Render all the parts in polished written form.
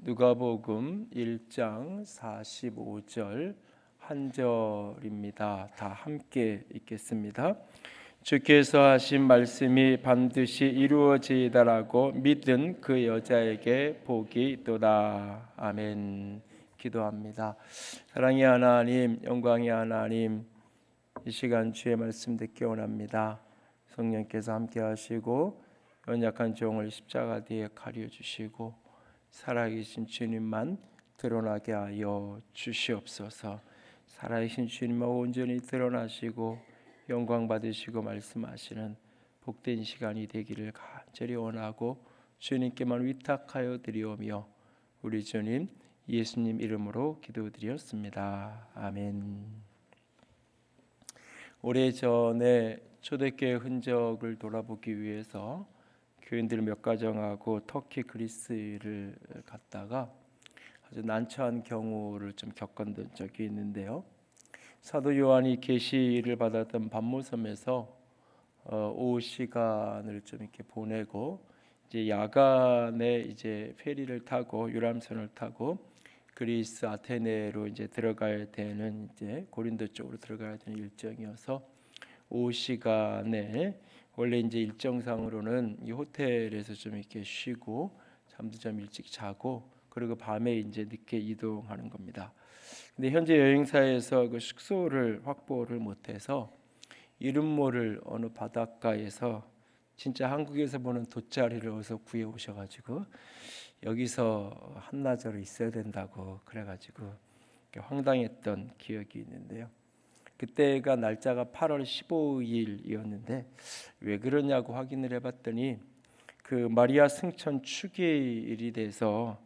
누가복음 1장 45절 한 절입니다. 다 함께 읽겠습니다. 주께서 하신 말씀이 반드시 이루어지리라고 믿은 그 여자에게 복이 있도다. 아멘. 기도합니다. 사랑의 하나님, 영광의 하나님, 이 시간 주의 말씀 듣기 원합니다. 성령께서 함께 하시고 연약한 종을 십자가 뒤에 가려 주시고 살아계신 주님만 드러나게 하여 주시옵소서. 살아계신 주님만 온전히 드러나시고 영광 받으시고 말씀하시는 복된 시간이 되기를 간절히 원하고 주님께만 위탁하여 드리오며 우리 주님 예수님 이름으로 기도드렸습니다. 아멘. 오래전에 초대교회 흔적을 돌아보기 위해서 교인들 몇 가정하고 터키 그리스를 갔다가 아주 난처한 경우를 좀 겪었던 적이 있는데요. 사도 요한이 계시를 받았던 반모섬에서 오후 시간을 좀 이렇게 보내고 이제 야간에 이제 페리를 타고 유람선을 타고 그리스 아테네로 이제 들어가야 되는 이제 고린도 쪽으로 들어가야 되는 일정이어서 오후 시간에 원래 이제 일정상으로는 이 호텔에서 좀 이렇게 쉬고 잠도 좀 일찍 자고 그리고 밤에 이제 늦게 이동하는 겁니다. 근데 현재 여행사에서 그 숙소를 확보를 못해서 이름 모를 어느 바닷가에서 진짜 한국에서 보는 돗자리를 어디서 구해 오셔가지고 여기서 한나절을 있어야 된다고 그래가지고 황당했던 기억이 있는데요. 그때가 날짜가 8월 15일이었는데 왜 그러냐고 확인을 해봤더니 그 마리아 승천 축일이 돼서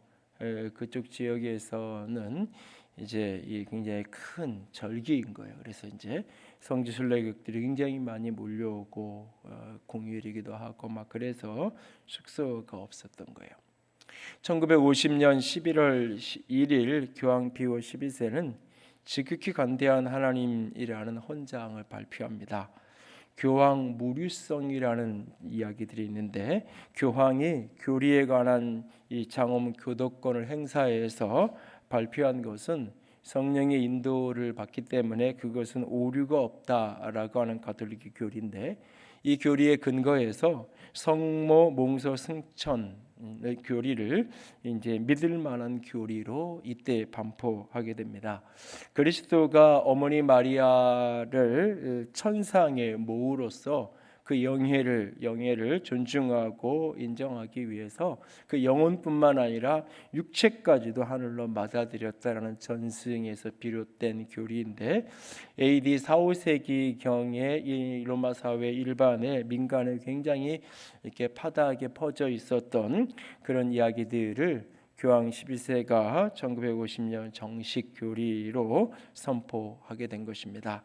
그쪽 지역에서는 이제 이 굉장히 큰 절기인 거예요. 그래서 이제 성지 순례객들이 굉장히 많이 몰려오고 공휴일이기도 하고 막 그래서 숙소가 없었던 거예요. 1950년 11월 1일 교황 비오 12세는 지극히 관대한 하나님이라는 헌장을 발표합니다. 교황 무류성이라는 이야기들이 있는데 교황이 교리에 관한 이 장엄 교도권을 행사해서 발표한 것은 성령의 인도를 받기 때문에 그것은 오류가 없다라고 하는 가톨릭 교리인데 이 교리에 근거해서 성모 몽소 승천의 교리를 이제 믿을 만한 교리로 이때 반포하게 됩니다. 그리스도가 어머니 마리아를 천상의 모우로서 그 영예를 존중하고 인정하기 위해서 그 영혼뿐만 아니라 육체까지도 하늘로 맞아들였다라는 전승에서 비롯된 교리인데 AD 4, 5세기 경에 이 로마 사회 일반에 민간에 굉장히 이렇게 파다하게 퍼져 있었던 그런 이야기들을 교황 12세가 1950년 정식 교리로 선포하게 된 것입니다.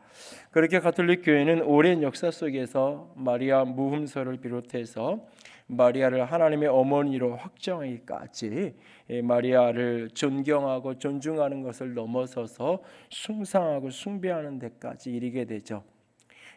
그렇게 가톨릭 교회는 오랜 역사 속에서 마리아 무흠서를 비롯해서 마리아를 하나님의 어머니로 확정하기까지 마리아를 존경하고 존중하는 것을 넘어서서 숭상하고 숭배하는 데까지 이르게 되죠.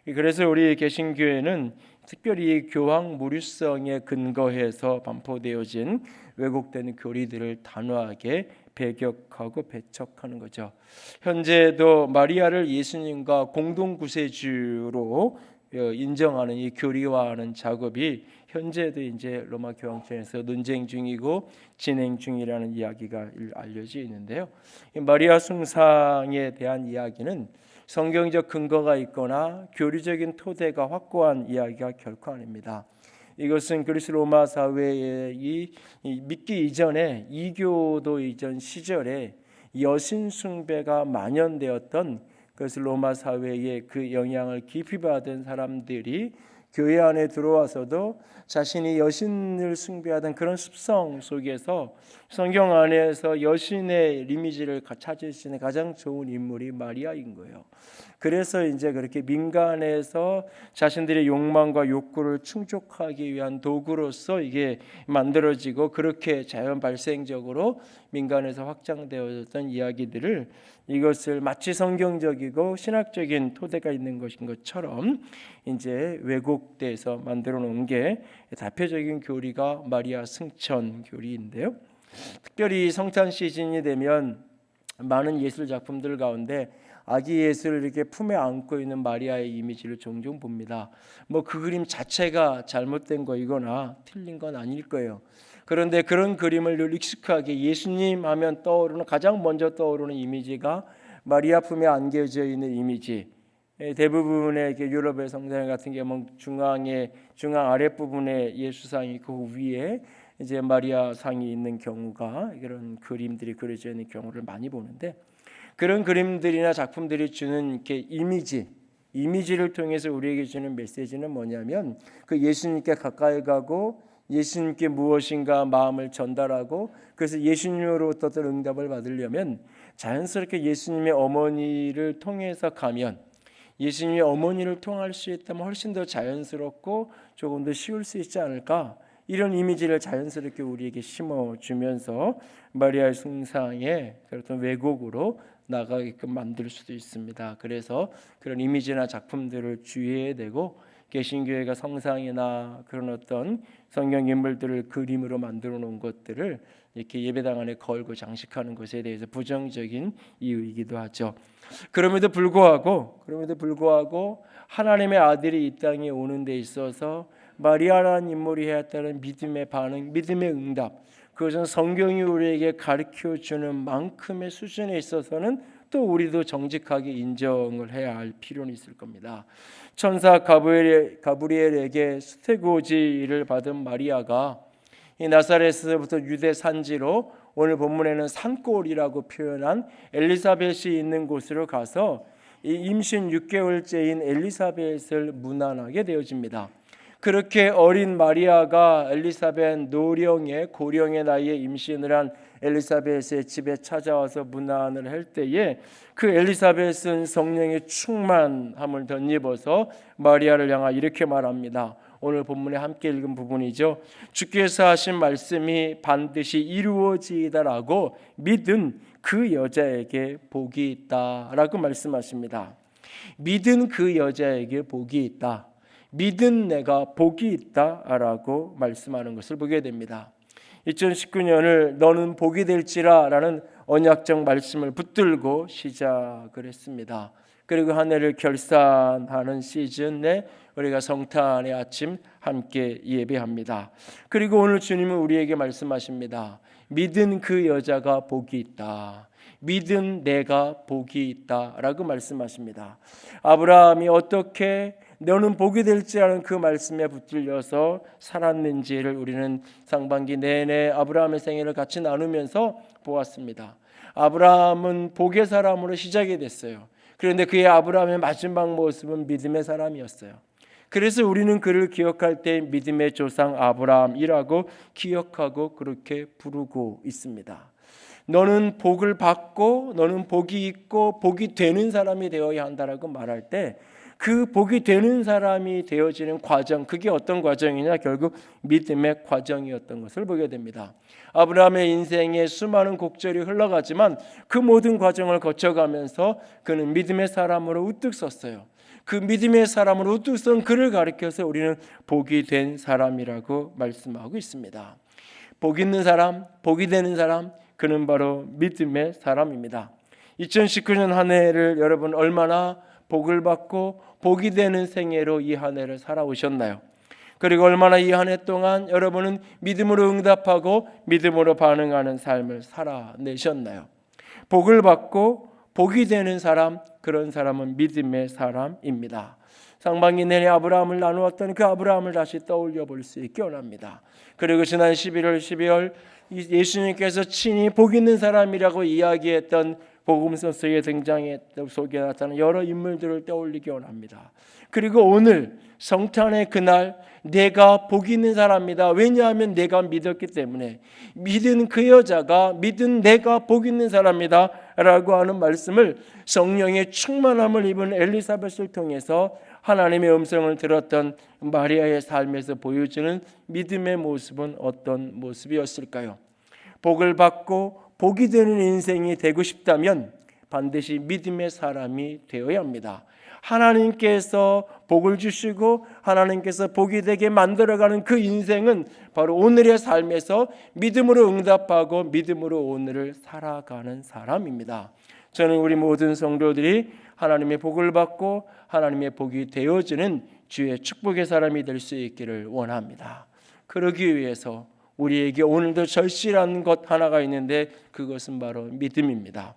그래서 우리 개신교회는 특별히 교황 무류성에 근거해서 반포되어진 왜곡된 교리들을 단호하게 배격하고 배척하는 거죠. 현재도 마리아를 예수님과 공동 구세주로 인정하는 이 교리화하는 작업이 현재도 이제 로마 교황청에서 논쟁 중이고 진행 중이라는 이야기가 알려져 있는데요. 마리아 숭상에 대한 이야기는 성경적 근거가 있거나 교리적인 토대가 확고한 이야기가 결코 아닙니다. 이것은 그리스 로마 사회의 이 믿기 이전에 이교도 이전 시절에 여신 숭배가 만연되었던 그것을 로마 사회의 그 영향을 깊이 받은 사람들이 교회 안에 들어와서도 자신이 여신을 숭배하던 그런 습성 속에서 성경 안에서 여신의 이미지를 찾을 수 있는 가장 좋은 인물이 마리아인 거예요. 그래서 이제 그렇게 민간에서 자신들의 욕망과 욕구를 충족하기 위한 도구로서 이게 만들어지고 그렇게 자연 발생적으로 민간에서 확장되어졌던 이야기들을 이것을 마치 성경적이고 신학적인 토대가 있는 것인 것처럼 이제 왜곡돼서 만들어 놓은 게 대표적인 교리가 마리아 승천 교리인데요. 특별히 성탄 시즌이 되면 많은 예술 작품들 가운데 아기 예수를 이렇게 품에 안고 있는 마리아의 이미지를 종종 봅니다. 뭐 그 그림 자체가 잘못된 거이거나 틀린 건 아닐 거예요. 그런데 그런 그림을 늘 익숙하게 예수님 하면 떠오르는, 가장 먼저 떠오르는 이미지가 마리아 품에 안겨져 있는 이미지. 대부분의 유럽의 성당 같은 경우는 중앙 아랫부분에 예수상이 있고 그 위에 이제 마리아 상이 있는 경우가, 이런 그림들이 그려져 있는 경우를 많이 보는데, 그런 그림들이나 작품들이 주는 이렇게 이미지를 통해서 우리에게 주는 메시지는 뭐냐면, 그 예수님께 가까이 가고 예수님께 무엇인가 마음을 전달하고, 그래서 예수님으로부터 어떤 응답을 받으려면 자연스럽게 예수님의 어머니를 통해서 가면, 예수님의 어머니를 통할 수 있다면 훨씬 더 자연스럽고 조금 더 쉬울 수 있지 않을까, 이런 이미지를 자연스럽게 우리에게 심어주면서 마리아의 숭상의 어떤 왜곡으로 나가게끔 만들 수도 있습니다. 그래서 그런 이미지나 작품들을 주의해야 되고, 개신교회가 성상이나 그런 어떤 성경 인물들을 그림으로 만들어 놓은 것들을 이렇게 예배당 안에 걸고 장식하는 것에 대해서 부정적인 이유이기도 하죠. 그럼에도 불구하고 하나님의 아들이 이 땅에 오는 데 있어서 마리아라는 인물이 해왔다는 믿음의 반응, 믿음의 응답, 그것은 성경이 우리에게 가르쳐주는 만큼의 수준에 있어서는 또 우리도 정직하게 인정을 해야 할 필요는 있을 겁니다. 천사 가브리엘에게 수태고지를 받은 마리아가 이 나사렛에서부터 유대 산지로, 오늘 본문에는 산골이라고 표현한 엘리사벳이 있는 곳으로 가서 이 임신 6개월째인 엘리사벳을 문안하게 되어집니다. 그렇게 어린 마리아가 엘리사벳 고령의 나이에 임신을 한 엘리사벳의 집에 찾아와서 문안을 할 때에, 그 엘리사벳은 성령의 충만함을 덧입어서 마리아를 향하여 이렇게 말합니다. 오늘 본문에 함께 읽은 부분이죠. 주께서 하신 말씀이 반드시 이루어지이다라고 믿은 그 여자에게 복이 있다라고 말씀하십니다. 믿은 그 여자에게 복이 있다, 믿은 내가 복이 있다라고 말씀하는 것을 보게 됩니다. 2019년을 너는 복이 될지라 라는 언약적 말씀을 붙들고 시작을 했습니다. 그리고 한 해를 결산하는 시즌에 우리가 성탄의 아침 함께 예배합니다. 그리고 오늘 주님은 우리에게 말씀하십니다. 믿은 그 여자가 복이 있다, 믿은 내가 복이 있다라고 말씀하십니다. 아브라함이 어떻게 너는 복이 될지 하는 그 말씀에 붙들려서 살았는지를 우리는 상반기 내내 아브라함의 생애를 같이 나누면서 보았습니다. 아브라함은 복의 사람으로 시작이 됐어요. 그런데 그의 아브라함의 마지막 모습은 믿음의 사람이었어요. 그래서 우리는 그를 기억할 때 믿음의 조상 아브라함이라고 기억하고 그렇게 부르고 있습니다. 너는 복을 받고 너는 복이 있고 복이 되는 사람이 되어야 한다라고 말할 때, 그 복이 되는 사람이 되어지는 과정, 그게 어떤 과정이냐, 결국 믿음의 과정이었던 것을 보게 됩니다. 아브라함의 인생에 수많은 곡절이 흘러가지만 그 모든 과정을 거쳐가면서 그는 믿음의 사람으로 우뚝 섰어요. 그 믿음의 사람으로 우뚝 선 그를 가리켜서 우리는 복이 된 사람이라고 말씀하고 있습니다. 복 있는 사람, 복이 되는 사람, 그는 바로 믿음의 사람입니다. 2019년 한 해를 여러분 얼마나 복을 받고 복이 되는 생애로 이 한 해를 살아오셨나요? 그리고 얼마나 이 한 해 동안 여러분은 믿음으로 응답하고 믿음으로 반응하는 삶을 살아내셨나요? 복을 받고 복이 되는 사람, 그런 사람은 믿음의 사람입니다. 상반기 내내 아브라함을 나누었던 그 아브라함을 다시 떠올려 볼 수 있기 원합니다. 그리고 지난 11월 12월 예수님께서 친히 복 있는 사람이라고 이야기했던 복음서 속에 등장했던, 속에 나타난 여러 인물들을 떠올리기 원합니다. 그리고 오늘 성탄의 그날 내가 복 있는 사람이다. 왜냐하면 내가 믿었기 때문에, 믿은 그 여자가 믿은 내가 복 있는 사람이다 라고 하는 말씀을 성령의 충만함을 입은 엘리사벳을 통해서 하나님의 음성을 들었던 마리아의 삶에서 보여주는 믿음의 모습은 어떤 모습이었을까요? 복을 받고 복이 되는 인생이 되고 싶다면 반드시 믿음의 사람이 되어야 합니다. 하나님께서 복을 주시고 하나님께서 복이 되게 만들어가는 그 인생은 바로 오늘의 삶에서 믿음으로 응답하고 믿음으로 오늘을 살아가는 사람입니다. 저는 우리 모든 성도들이 하나님의 복을 받고 하나님의 복이 되어지는 주의 축복의 사람이 될 수 있기를 원합니다. 그러기 위해서 우리에게 오늘도 절실한 것 하나가 있는데 그것은 바로 믿음입니다.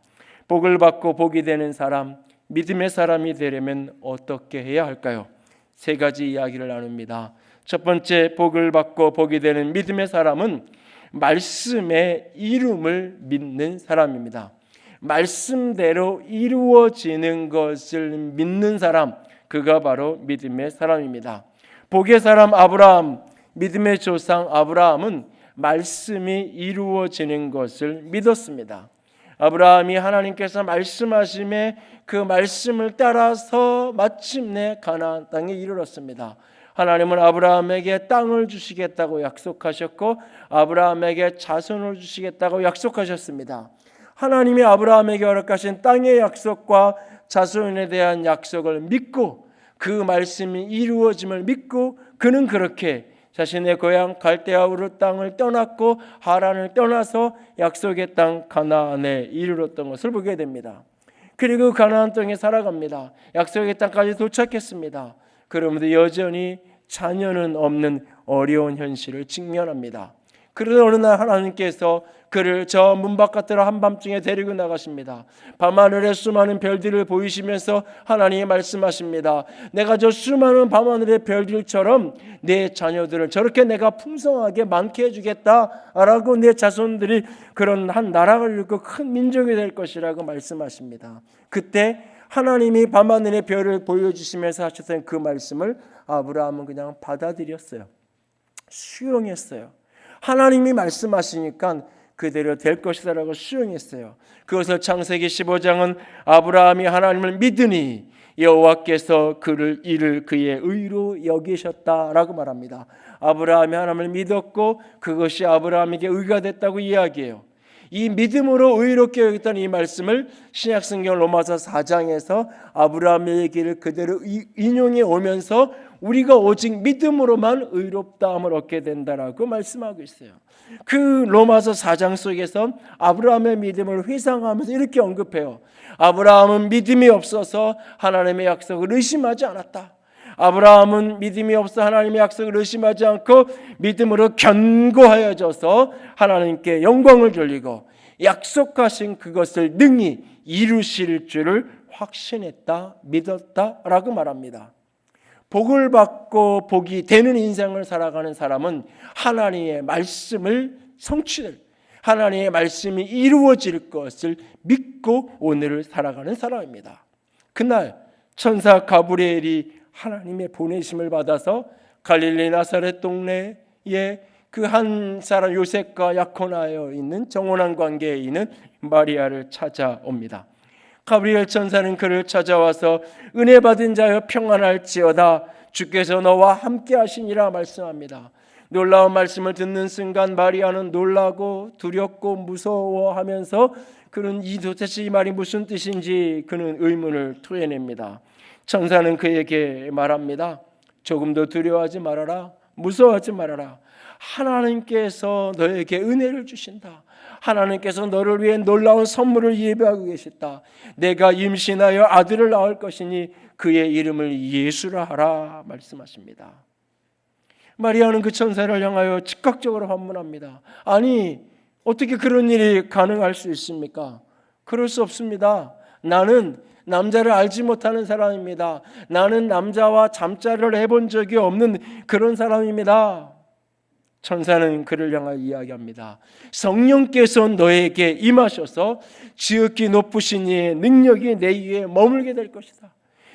복을 받고 복이 되는 사람, 믿음의 사람이 되려면 어떻게 해야 할까요? 세 가지 이야기를 나눕니다. 첫 번째, 복을 받고 복이 되는 믿음의 사람은 말씀의 이룸을 믿는 사람입니다. 말씀대로 이루어지는 것을 믿는 사람, 그가 바로 믿음의 사람입니다. 복의 사람 아브라함, 믿음의 조상 아브라함은 말씀이 이루어지는 것을 믿었습니다. 아브라함이 하나님께서 말씀하심에 그 말씀을 따라서 마침내 가나안 땅에 이르렀습니다. 하나님은 아브라함에게 땅을 주시겠다고 약속하셨고 아브라함에게 자손을 주시겠다고 약속하셨습니다. 하나님이 아브라함에게 허락하신 땅의 약속과 자손에 대한 약속을 믿고 그 말씀이 이루어짐을 믿고 그는 그렇게 자신의 고향 갈대아 우르 땅을 떠났고 하란을 떠나서 약속의 땅 가나안에 이르렀던 것을 보게 됩니다. 그리고 가나안 땅에 살아갑니다. 약속의 땅까지 도착했습니다. 그런데 여전히 자녀는 없는 어려운 현실을 직면합니다. 그러다 어느 날 하나님께서 그를 저 문 바깥으로 한밤중에 데리고 나가십니다. 밤하늘에 수많은 별들을 보이시면서 하나님이 말씀하십니다. 내가 저 수많은 밤하늘의 별들처럼 내 자녀들을 저렇게 내가 풍성하게 많게 해주겠다라고 내 자손들이 그런 한 나라를 이루고 큰 민족이 될 것이라고 말씀하십니다. 그때 하나님이 밤하늘의 별을 보여주시면서 하셨던 그 말씀을 아브라함은 그냥 받아들였어요. 수용했어요. 하나님이 말씀하시니까 그대로 될 것이다라고 수용했어요. 그것을 창세기 15장은 아브라함이 하나님을 믿으니 여호와께서 그를 이를 그의 의로 여기셨다라고 말합니다. 아브라함이 하나님을 믿었고 그것이 아브라함에게 의가 됐다고 이야기해요. 이 믿음으로 의롭게 여겼다는 이 말씀을 신약성경 로마서 4장에서 아브라함의 얘기를 그대로 인용해 오면서 우리가 오직 믿음으로만 의롭다함을 얻게 된다라고 말씀하고 있어요. 그 로마서 4장 속에서 아브라함의 믿음을 회상하면서 이렇게 언급해요. 아브라함은 믿음이 없어서 하나님의 약속을 의심하지 않았다. 아브라함은 믿음이 없어 하나님의 약속을 의심하지 않고 믿음으로 견고하여져서 하나님께 영광을 돌리고 약속하신 그것을 능히 이루실 줄을 확신했다, 믿었다라고 말합니다. 복을 받고 복이 되는 인생을 살아가는 사람은 하나님의 말씀을 성취될, 하나님의 말씀이 이루어질 것을 믿고 오늘을 살아가는 사람입니다. 그날 천사 가브리엘이 하나님의 보내심을 받아서 갈릴리 나사렛 동네에 그 한 사람 요셉과 약혼하여 있는 정혼한 관계에 있는 마리아를 찾아옵니다. 가브리엘 천사는 그를 찾아와서 은혜 받은 자여 평안할지어다 주께서 너와 함께 하시니라 말씀합니다. 놀라운 말씀을 듣는 순간 마리아는 놀라고 두렵고 무서워하면서 그는 도대체 이 말이 무슨 뜻인지 그는 의문을 토해냅니다. 천사는 그에게 말합니다. 조금도 두려워하지 말아라. 무서워하지 말아라. 하나님께서 너에게 은혜를 주신다. 하나님께서 너를 위해 놀라운 선물을 예비하고 계셨다. 내가 임신하여 아들을 낳을 것이니 그의 이름을 예수라 하라 말씀하십니다. 마리아는 그 천사를 향하여 즉각적으로 반문합니다. 아니, 어떻게 그런 일이 가능할 수 있습니까? 그럴 수 없습니다. 나는 남자를 알지 못하는 사람입니다. 나는 남자와 잠자리를 해본 적이 없는 그런 사람입니다. 천사는 그를 향하여 이야기합니다. 성령께서 너에게 임하셔서 지극히 높으신 이의 능력이 내 위에 머물게 될 것이다.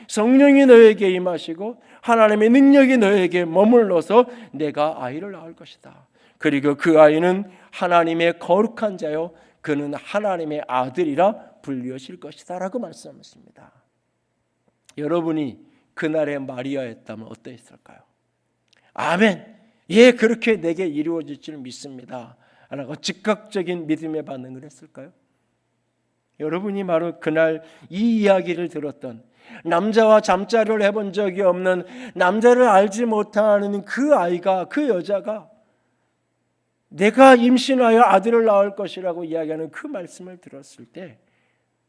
성령이 너에게 임하시고 하나님의 능력이 너에게 머물러서 내가 아이를 낳을 것이다. 그리고 그 아이는 하나님의 거룩한 자요 그는 하나님의 아들이라 불리우실 것이다 라고 말씀하십니다. 여러분이 그날의 마리아였다면 어떠했을까요? 아멘, 예, 그렇게 내게 이루어질 줄 믿습니다 라고 즉각적인 믿음의 반응을 했을까요? 여러분이 바로 그날 이 이야기를 들었던 남자와 잠자리를 해본 적이 없는, 남자를 알지 못하는 그 아이가, 그 여자가 내가 임신하여 아들을 낳을 것이라고 이야기하는 그 말씀을 들었을 때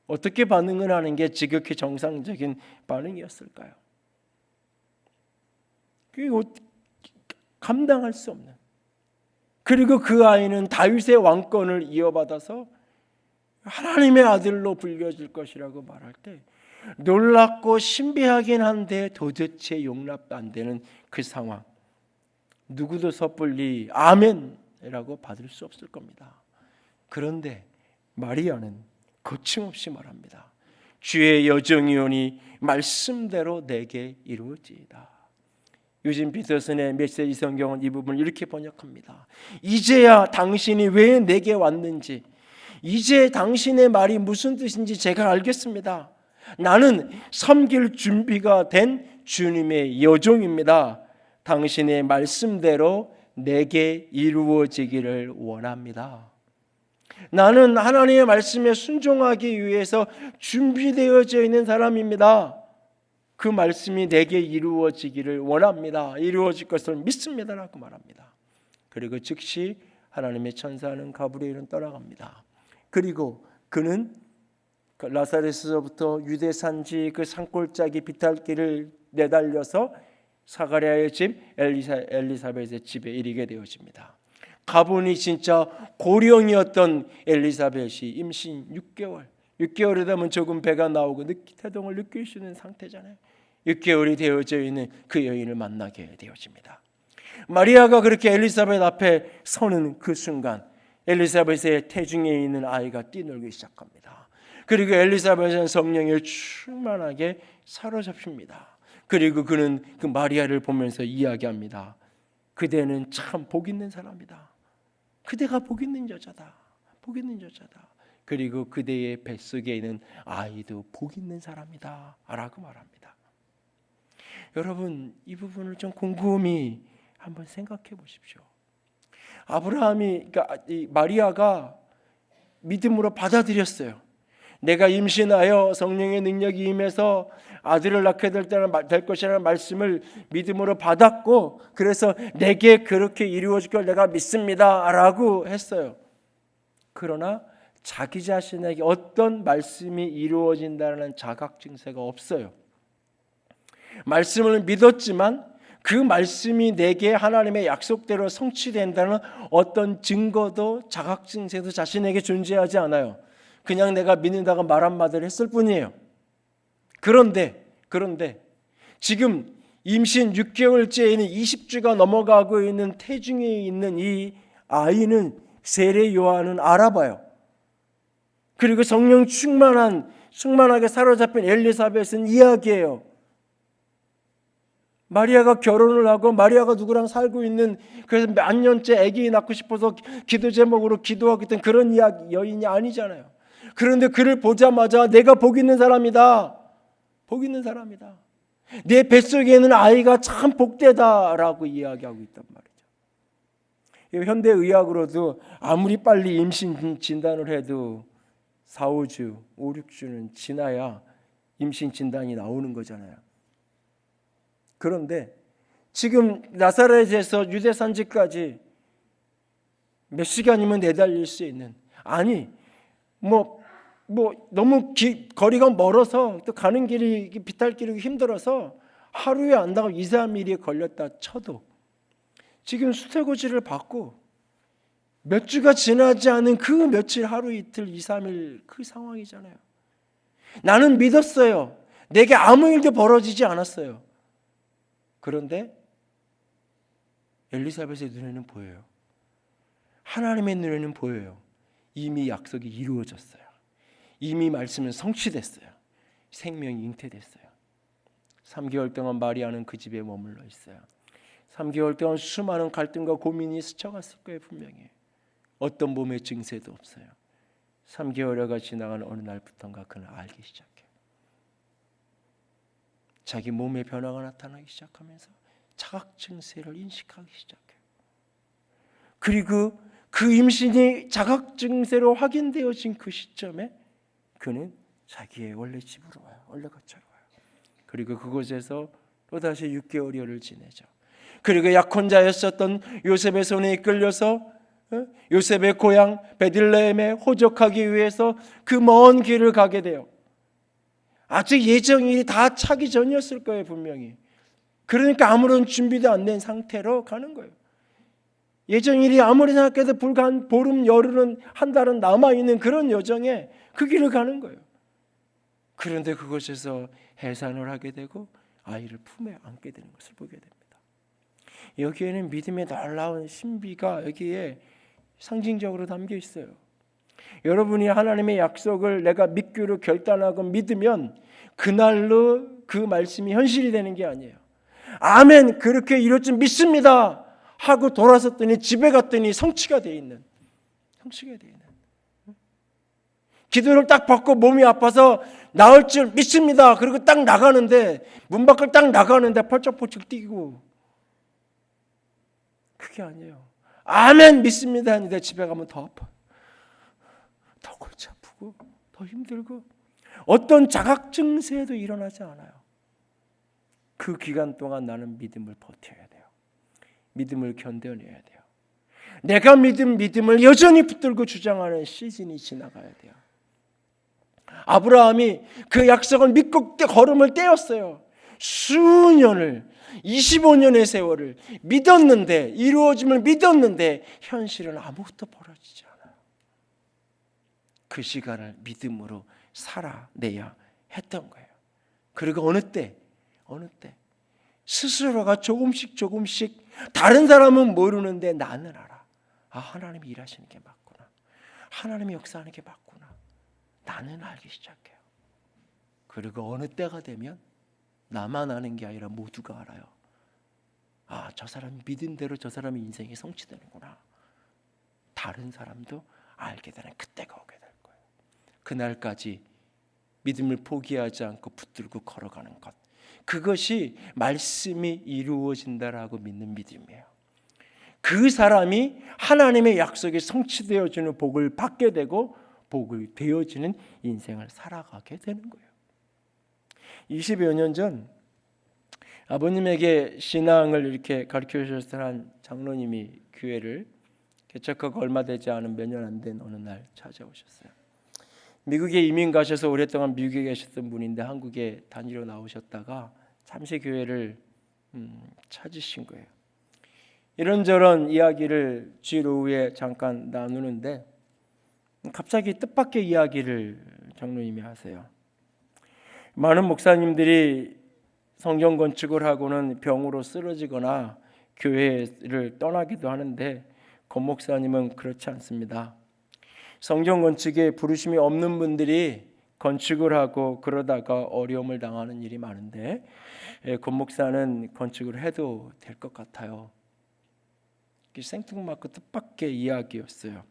어떻게 반응을 하는 게 지극히 정상적인 반응이었을까요? 그게 감당할 수 없는. 그리고 그 아이는 다윗의 왕권을 이어받아서 하나님의 아들로 불려질 것이라고 말할 때 놀랍고 신비하긴 한데 도대체 용납도 안 되는 그 상황, 누구도 섣불리 아멘이라고 받을 수 없을 겁니다. 그런데 마리아는 거침없이 말합니다. 주의 여정이오니 말씀대로 내게 이루어지이다. 유진 피터슨의 메시지 성경은 이 부분을 이렇게 번역합니다. 이제야 당신이 왜 내게 왔는지, 이제 당신의 말이 무슨 뜻인지 제가 알겠습니다. 나는 섬길 준비가 된 주님의 여종입니다. 당신의 말씀대로 내게 이루어지기를 원합니다. 나는 하나님의 말씀에 순종하기 위해서 준비되어져 있는 사람입니다. 그 말씀이 내게 이루어지기를 원합니다. 이루어질 것을 믿습니다 라고 말합니다. 그리고 즉시 하나님의 천사는 가브리엘은 떠나갑니다. 그리고 그는 나사렛에서부터 유대 산지 그 산골짜기 비탈길을 내달려서 사가랴의 집 엘리사벳의 집에 이르게 되어집니다. 가보니 진짜 고령이었던 엘리사벳이 임신 6개월이 되면 조금 배가 나오고 태동을 느낄 수 있는 상태잖아요. 6개월이 되어져 있는 그 여인을 만나게 되어집니다. 마리아가 그렇게 엘리사벳 앞에 서는 그 순간 엘리사벳의 태중에 있는 아이가 뛰놀기 시작합니다. 그리고 엘리사벳은 성령에 충만하게 사로잡힙니다. 그리고 그는 그 마리아를 보면서 이야기합니다. 그대는 참 복 있는 사람이다. 그대가 복 있는 여자다. 복 있는 여자다. 그리고 그대의 뱃속에 있는 아이도 복 있는 사람이다 라고 말합니다. 여러분, 이 부분을 좀 곰곰이 한번 생각해 보십시오. 그러니까 마리아가 믿음으로 받아들였어요. 내가 임신하여 성령의 능력이 임해서 아들을 낳게 될 것이라는 말씀을 믿음으로 받았고, 그래서 내게 그렇게 이루어질 걸 내가 믿습니다 라고 했어요. 그러나 자기 자신에게 어떤 말씀이 이루어진다는 자각 증세가 없어요. 말씀을 믿었지만 그 말씀이 내게 하나님의 약속대로 성취된다는 어떤 증거도 자각 증세도 자신에게 존재하지 않아요. 그냥 내가 믿는다고 말 한마디를 했을 뿐이에요. 그런데 지금 임신 6개월째에는 20주가 넘어가고 있는 태중에 있는 이 아이는 세례 요한은 알아봐요. 그리고 성령 충만하게 사로잡힌 엘리사벳은 이야기해요. 마리아가 결혼을 하고 마리아가 누구랑 살고 있는, 그래서 몇 년째 아기 낳고 싶어서 기도 제목으로 기도하고 있던 그런 여인이 아니잖아요. 그런데 그를 보자마자 내가 복 있는 사람이다. 복 있는 사람이다. 내 뱃속에 있는 아이가 참 복되다라고 이야기하고 있단 말이죠. 현대의학으로도 아무리 빨리 임신 진단을 해도 4, 5주, 5, 6주는 지나야 임신 진단이 나오는 거잖아요. 그런데 지금 나사렛에서 유대 산지까지 몇 시간이면 내달릴 수 있는, 너무 거리가 멀어서 또 가는 길이 비탈길이 힘들어서 하루에 안 나가고 2, 3일이 걸렸다 쳐도 지금 수태고지를 받고 몇 주가 지나지 않은 그 며칠, 하루 이틀, 2, 3일 그 상황이잖아요. 나는 믿었어요. 내게 아무 일도 벌어지지 않았어요. 그런데 엘리사벳의 눈에는 보여요. 하나님의 눈에는 보여요. 이미 약속이 이루어졌어요. 이미 말씀은 성취됐어요. 생명이 잉태됐어요. 3개월 동안 마리아는 그 집에 머물러 있어요. 3개월 동안 수많은 갈등과 고민이 스쳐갔을 거예요. 분명히. 어떤 몸의 증세도 없어요. 3개월여가 지나간 어느 날부터인가 그는 알기 시작해요. 자기 몸의 변화가 나타나기 시작하면서 자각 증세를 인식하기 시작해요. 그리고 그 임신이 자각 증세로 확인되어진 그 시점에 그는 자기의 원래 집으로 와요. 원래 거처로 와요. 그리고 그곳에서 또다시 6개월여를 지내죠. 그리고 약혼자였었던 요셉의 손에 이끌려서 요셉의 고향 베들레헴에 호적하기 위해서 그 먼 길을 가게 돼요. 아직 예정일이 다 차기 전이었을 거예요, 분명히. 그러니까 아무런 준비도 안 된 상태로 가는 거예요. 예정일이 아무리 생각해도 불과 한 보름, 열흘은, 한 달은 남아있는 그런 여정에 그 길을 가는 거예요. 그런데 그곳에서 해산을 하게 되고 아이를 품에 안게 되는 것을 보게 됩니다. 여기에는 믿음의 놀라운 신비가 여기에 상징적으로 담겨 있어요. 여러분이 하나님의 약속을 내가 믿기로 결단하고 믿으면 그날로 그 말씀이 현실이 되는 게 아니에요. 아멘, 그렇게 이럴 줄 믿습니다 하고 돌아섰더니 집에 갔더니 성취가 되어 있는, 기도를 딱 받고 몸이 아파서 나을 줄 믿습니다. 그리고 딱 나가는데, 문 밖을 딱 나가는데 펄쩍펄쩍 뛰고, 그게 아니에요. 아멘 믿습니다 하는데 집에 가면 더 아파, 더 골치 아프고 더 힘들고 어떤 자각 증세도 일어나지 않아요. 그 기간 동안 나는 믿음을 버텨야 돼요. 믿음을 견뎌내야 돼요. 내가 믿은 믿음을 여전히 붙들고 주장하는 시즌이 지나가야 돼요. 아브라함이 그 약속을 믿고 걸음을 떼었어요. 수년을, 25년의 세월을 믿었는데, 이루어짐을 믿었는데 현실은 아무것도 벌어지지 않아요. 그 시간을 믿음으로 살아내야 했던 거예요. 그리고 어느 때 스스로가 조금씩 다른 사람은 모르는데 나는 알아. 아, 하나님이 일하시는 게 맞구나. 하나님이 역사하는 게 맞구나. 나는 알기 시작해요. 그리고 어느 때가 되면 나만 아는 게 아니라 모두가 알아요. 아, 저 사람이 믿은 대로 저 사람의 인생이 성취되는구나. 다른 사람도 알게 되는 그때가 오게 될 거예요. 그날까지 믿음을 포기하지 않고 붙들고 걸어가는 것, 그것이 말씀이 이루어진다라고 믿는 믿음이에요. 그 사람이 하나님의 약속이 성취되어지는 복을 받게 되고 복을 되어지는 인생을 살아가게 되는 거예요. 20여 년 전 아버님에게 신앙을 이렇게 가르쳐 주셨던 한 장로님이 교회를 개척하고 얼마 되지 않은 몇 년 안 된 어느 날 찾아오셨어요. 미국에 이민 가셔서 오랫동안 미국에 계셨던 분인데 한국에 다니러 나오셨다가 잠시 교회를 찾으신 거예요. 이런저런 이야기를 주일 오후에 잠깐 나누는데 갑자기 뜻밖의 이야기를 장로님이 하세요. 많은 목사님들이 성경 건축을 하고는 병으로 쓰러지거나 교회를 떠나기도 하는데 권 목사님은 그렇지 않습니다. 성경 건축에 부르심이 없는 분들이 건축을 하고 그러다가 어려움을 당하는 일이 많은데 권 목사는 건축을 해도 될 것 같아요. 생뚱맞고 뜻밖의 이야기였어요.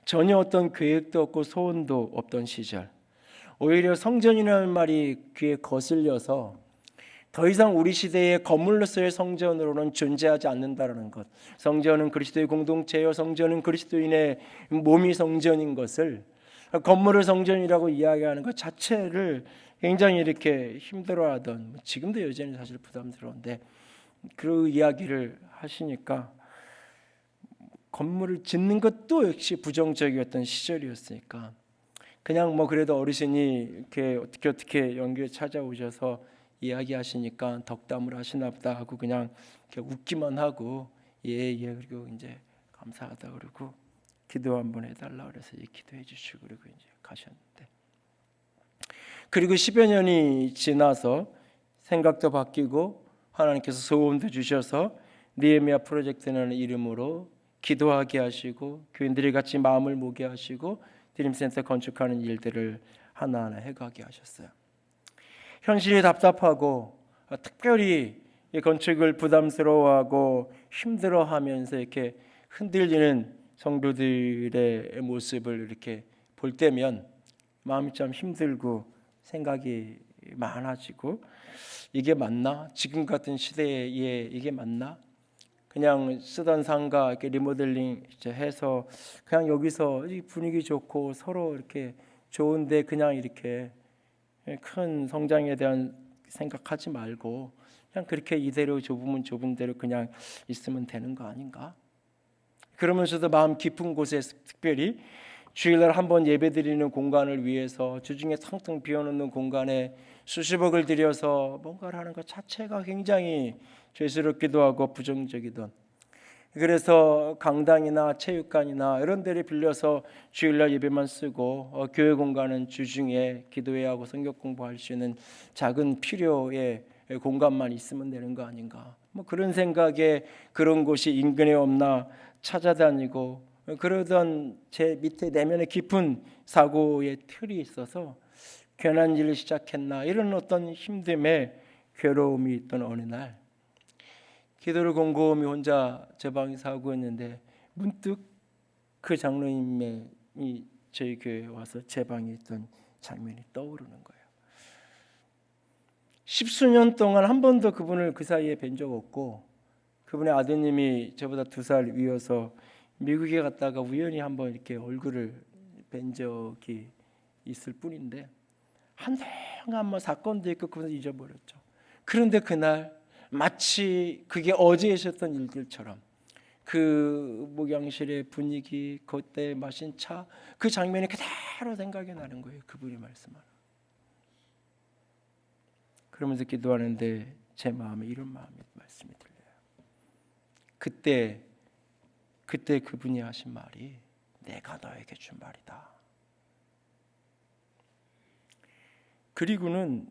전혀 어떤 계획도 없고 소원도 없던 시절, 오히려 성전이라는 말이 귀에 거슬려서 더 이상 우리 시대의 건물로서의 성전으로는 존재하지 않는다는 것, 성전은 그리스도의 공동체요, 성전은 그리스도인의 몸이 성전인 것을, 건물을 성전이라고 이야기하는 것 자체를 굉장히 이렇게 힘들어하던, 지금도 여전히 사실 부담스러운데 그 이야기를 하시니까 건물을 짓는 것도 역시 부정적이었던 시절이었으니까 그냥 그래도 어르신이 이렇게 어떻게 연결 찾아오셔서 이야기하시니까 덕담을 하시나 보다 하고 그냥 이렇게 웃기만 하고 예 그리고 이제 감사하다 그러고 기도 한번 해달라 그래서 기도해 주시고 그리고 이제 가셨는데, 그리고 10여 년이 지나서 생각도 바뀌고 하나님께서 소원도 주셔서 느헤미야 프로젝트라는 이름으로 기도하게 하시고 교인들이 같이 마음을 모게 하시고 드림센터 건축하는 일들을 하나하나 해가게 하셨어요. 현실이 답답하고 특별히 건축을 부담스러워하고 힘들어하면서 이렇게 흔들리는 성도들의 모습을 이렇게 볼 때면 마음이 참 힘들고 생각이 많아지고, 이게 맞나? 지금 같은 시대에 이게 맞나? 그냥 쓰던 상가 이렇게 리모델링 해서 그냥 여기서 분위기 좋고 서로 이렇게 좋은데 그냥 이렇게 큰 성장에 대한 생각하지 말고 그냥 그렇게 이대로 좁으면 좁은 대로 그냥 있으면 되는 거 아닌가? 그러면서도 마음 깊은 곳에 특별히 주일날 한번 예배드리는 공간을 위해서 주중에 텅텅 비워놓는 공간에 수십억을 들여서 뭔가를 하는 것 자체가 굉장히 죄스럽기도 하고 부정적이던, 그래서 강당이나 체육관이나 이런 데를 빌려서 주일날 예배만 쓰고 교회 공간은 주중에 기도해야 하고 성경 공부할 수 있는 작은 필요의 공간만 있으면 되는 거 아닌가? 뭐 그런 생각에 그런 곳이 인근에 없나 찾아다니고 그러던 제 밑에 내면에 깊은 사고의 틀이 있어서 괜한 일을 시작했나 이런 어떤 힘듦에 괴로움이 있던 어느 날 기도를 곰곰이 혼자 제 방에서 하고 있는데 문득 그 장로님이 저희 교회에 와서 제 방에 있던 장면이 떠오르는 거예요. 십수년 동안 한 번도 그분을 그 사이에 뵌 적 없고 그분의 아드님이 저보다 2살 위여서 미국에 갔다가 우연히 한번 이렇게 얼굴을 뵌 적이 있을 뿐인데 한동안 뭐 사건도 있고 그분을 잊어버렸죠. 그런데 그날 마치 그게 어제 있었던 일들처럼 그 목양실의 분위기, 그때 마신 차, 그 장면이 그대로 생각이 나는 거예요. 그분이 말씀하는. 그러면서 기도하는데 제 마음에 이런 마음이 말씀이 들려요. 그때 그분이 하신 말이 내가 너에게 준 말이다. 그리고는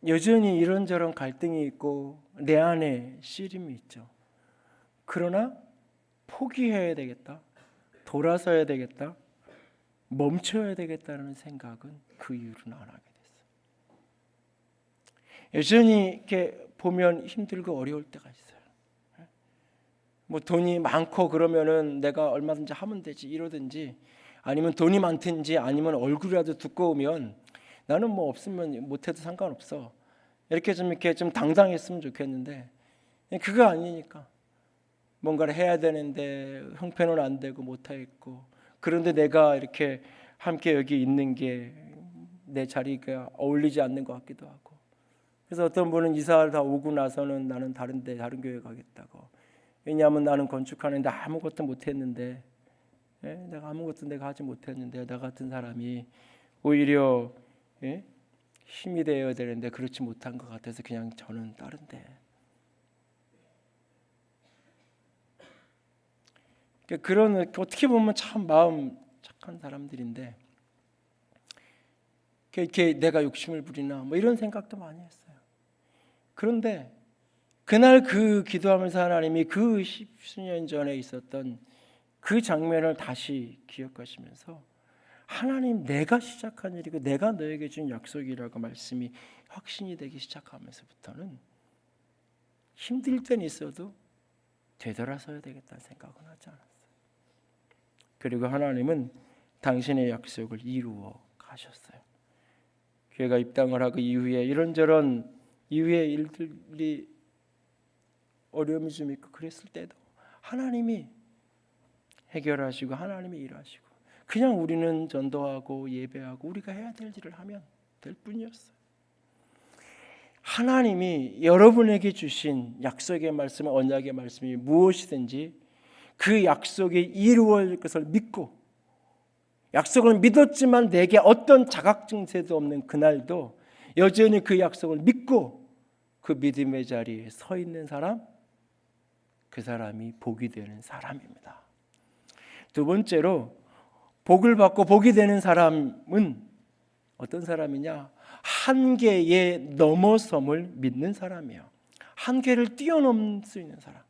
여전히 이런저런 갈등이 있고 내 안에 씨름이 있죠. 그러나 포기해야 되겠다, 돌아서야 되겠다, 멈춰야 되겠다는 생각은 그 이후로는 안 하게 됐어요. 여전히 이렇게 보면 힘들고 어려울 때가 있어요. 뭐 돈이 많고 그러면은 내가 얼마든지 하면 되지 이러든지, 아니면 돈이 많든지 아니면 얼굴이라도 두꺼우면 나는 뭐 없으면 못해도 상관없어 이렇게 좀 당당했으면 좋겠는데 그거 아니니까 뭔가를 해야 되는데 형편은 안 되고 못하겠고, 그런데 내가 이렇게 함께 여기 있는 게 내 자리가 어울리지 않는 것 같기도 하고, 그래서 어떤 분은 이사를 다 오고 나서는 나는 다른 교회 가겠다고. 왜냐하면 나는 건축하는데 아무것도 못했는데, 내가 아무것도 내가 하지 못했는데 나 같은 사람이 오히려 힘이 되어야 되는데 그렇지 못한 것 같아서 그냥 저는 다른데. 그런 어떻게 보면 참 마음 착한 사람들인데 이렇게 내가 욕심을 부리나 뭐 이런 생각도 많이 했어요. 그런데 그날 그 기도하면서 하나님이 그 십수년 전에 있었던 그 장면을 다시 기억하시면서 하나님 내가 시작한 일이고 내가 너에게 준 약속이라고 말씀이 확신이 되기 시작하면서부터는 힘들 때는 있어도 되돌아서야 되겠다는 생각은 하지 않았어요. 그리고 하나님은 당신의 약속을 이루어 가셨어요. 교회가 입당을 하고 이후에 이런저런 이후의 일들이 어려움이 좀 있고 그랬을 때도 하나님이 해결하시고 하나님이 일하시고 그냥 우리는 전도하고 예배하고 우리가 해야 될 일을 하면 될 뿐이었어요. 하나님이 여러분에게 주신 약속의 말씀, 언약의 말씀이 무엇이든지 그 약속이 이루어질 것을 믿고, 약속을 믿었지만 내게 어떤 자각 증세도 없는 그날도 여전히 그 약속을 믿고 그 믿음의 자리에 서 있는 사람, 그 사람이 복이 되는 사람입니다. 두 번째로 복을 받고 복이 되는 사람은 어떤 사람이냐? 한계에 넘어섬을 믿는 사람이에요. 한계를 뛰어넘을 수 있는 사람,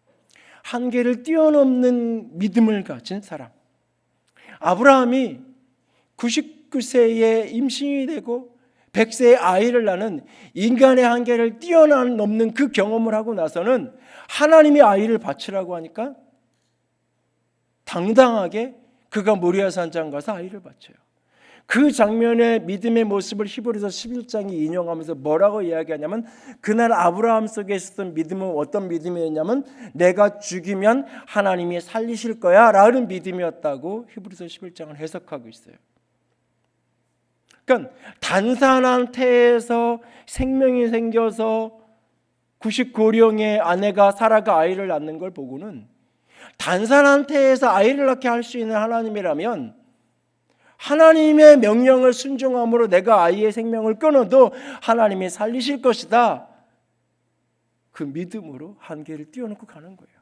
한계를 뛰어넘는 믿음을 가진 사람. 아브라함이 99세에 임신이 되고 100세에 아이를 낳는 인간의 한계를 뛰어넘는 그 경험을 하고 나서는 하나님이 아이를 바치라고 하니까 당당하게 그가 모리아 산장 가서 아이를 바쳐요. 그 장면의 믿음의 모습을 히브리서 11장이 인용하면서 뭐라고 이야기하냐면, 그날 아브라함 속에 있었던 믿음은 어떤 믿음이었냐면 내가 죽이면 하나님이 살리실 거야 라는 믿음이었다고 히브리서 11장을 해석하고 있어요. 그러니까 단산한 태에서 생명이 생겨서 99령의 아내가 사라가 아이를 낳는 걸 보고는 단산한 태에서 아이를 낳게 할 수 있는 하나님이라면 하나님의 명령을 순종함으로 내가 아이의 생명을 끊어도 하나님이 살리실 것이다. 그 믿음으로 한계를 띄워놓고 가는 거예요.